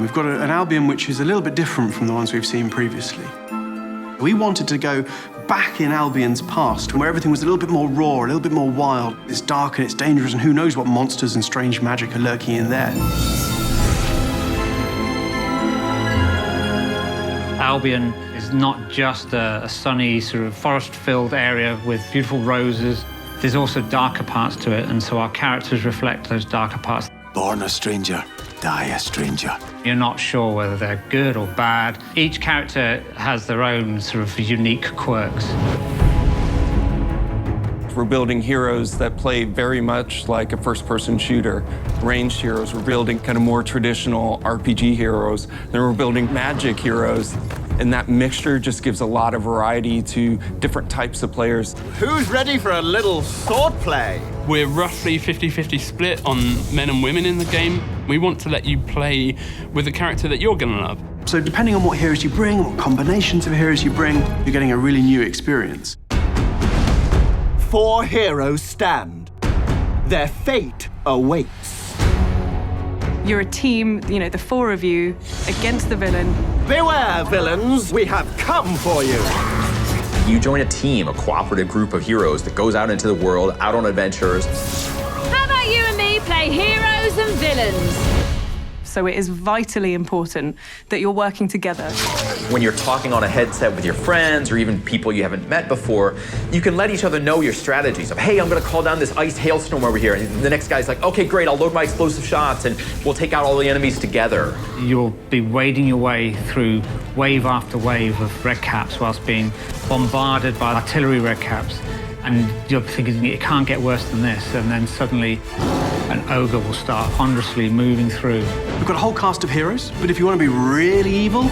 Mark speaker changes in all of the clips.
Speaker 1: We've got an Albion which is a little bit different from the ones we've seen previously. We wanted to go back in Albion's past, where everything was a little bit more raw, a little bit more wild. It's dark and it's dangerous, and who knows what monsters and strange magic are lurking in there.
Speaker 2: Albion is not just a sunny, sort of forest-filled area with beautiful roses. There's also darker parts to it, and so our characters reflect those darker parts.
Speaker 3: Born a stranger, die a stranger.
Speaker 2: You're not sure whether they're good or bad. Each character has their own sort of unique quirks.
Speaker 4: We're building heroes that play very much like a first-person shooter. Ranged heroes, we're building kind of more traditional RPG heroes. Then we're building magic heroes. And that mixture just gives a lot of variety to different types of players.
Speaker 5: Who's ready for a little sword play?
Speaker 6: We're roughly 50-50 split on men and women in the game. We want to let you play with a character that you're gonna love.
Speaker 1: So depending on what heroes you bring, what combinations of heroes you bring, you're getting a really new experience.
Speaker 5: 4 heroes stand. Their fate awaits.
Speaker 7: You're a team, the 4 of you, against the villain.
Speaker 5: Beware, villains, we have come for you.
Speaker 8: You join a team, a cooperative group of heroes that goes out into the world, out on adventures.
Speaker 9: How about you and me play heroes and villains?
Speaker 7: So it is vitally important that you're working together.
Speaker 8: When you're talking on a headset with your friends or even people you haven't met before, you can let each other know your strategies of, hey, I'm gonna call down this iced hailstorm over here. And the next guy's like, okay, great, I'll load my explosive shots and we'll take out all the enemies together.
Speaker 2: You'll be wading your way through wave after wave of red caps whilst being bombarded by artillery red caps. And you're thinking, it can't get worse than this. And then suddenly, an ogre will start ponderously moving through.
Speaker 1: We've got a whole cast of heroes, but if you want to be really evil,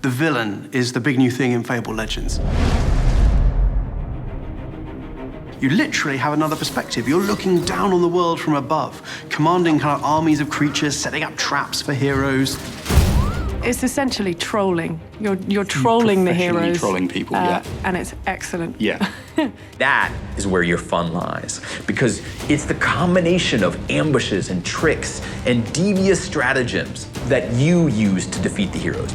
Speaker 1: the villain is the big new thing in Fable Legends. You literally have another perspective. You're looking down on the world from above, commanding kind of armies of creatures, setting up traps for heroes.
Speaker 7: It's essentially trolling. You're trolling the heroes.
Speaker 10: Trolling people, yeah.
Speaker 7: And it's excellent.
Speaker 10: Yeah.
Speaker 8: That is where your fun lies, because it's the combination of ambushes and tricks and devious stratagems that you use to defeat the heroes.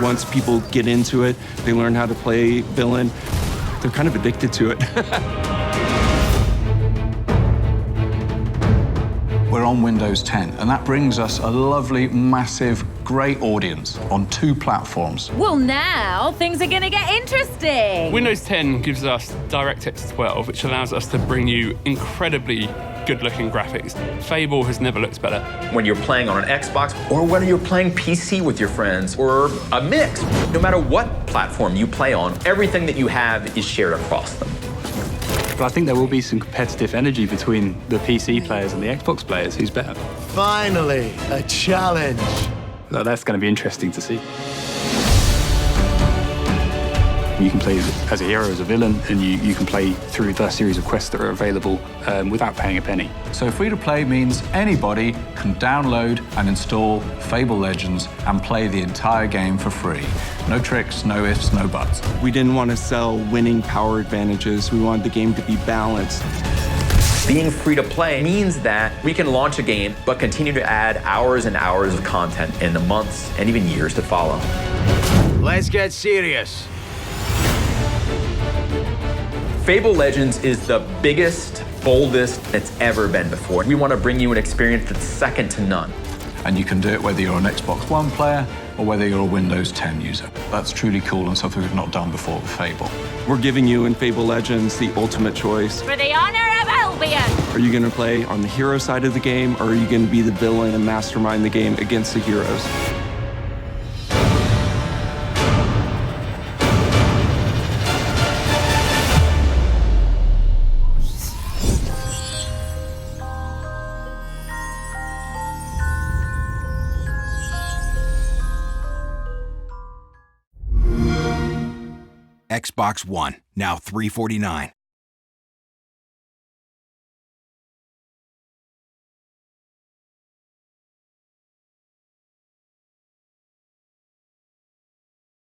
Speaker 4: Once people get into it, they learn how to play villain, they're kind of addicted to it.
Speaker 10: We're on Windows 10, and that brings us a lovely, massive, great audience on 2 platforms.
Speaker 9: Well, now things are gonna get interesting.
Speaker 6: Windows 10 gives us DirectX 12, which allows us to bring you incredibly good-looking graphics. Fable has never looked better.
Speaker 8: When you're playing on an Xbox, or whether you're playing PC with your friends, or a mix, no matter what platform you play on, everything that you have is shared across them.
Speaker 10: But I think there will be some competitive energy between the PC players and the Xbox players. Who's better?
Speaker 5: Finally, a challenge.
Speaker 10: So that's going to be interesting to see. You can play as a hero, as a villain, and you can play through the series of quests that are available without paying a penny. So free-to-play means anybody can download and install Fable Legends and play the entire game for free. No tricks, no ifs, no buts.
Speaker 4: We didn't want to sell winning power advantages. We wanted the game to be balanced.
Speaker 8: Being free to play means that we can launch a game, but continue to add hours and hours of content in the months and even years to follow.
Speaker 5: Let's get serious.
Speaker 8: Fable Legends is the biggest, boldest it's ever been before. We want to bring you an experience that's second to none.
Speaker 10: And you can do it whether you're an Xbox One player or whether you're a Windows 10 user. That's truly cool and something we've not done before with Fable.
Speaker 4: We're giving you in Fable Legends the ultimate choice.
Speaker 9: For the honor of Albion.
Speaker 4: Are you going to play on the hero side of the game, or are you going to be the villain and mastermind the game against the heroes?
Speaker 3: Xbox One, now $349.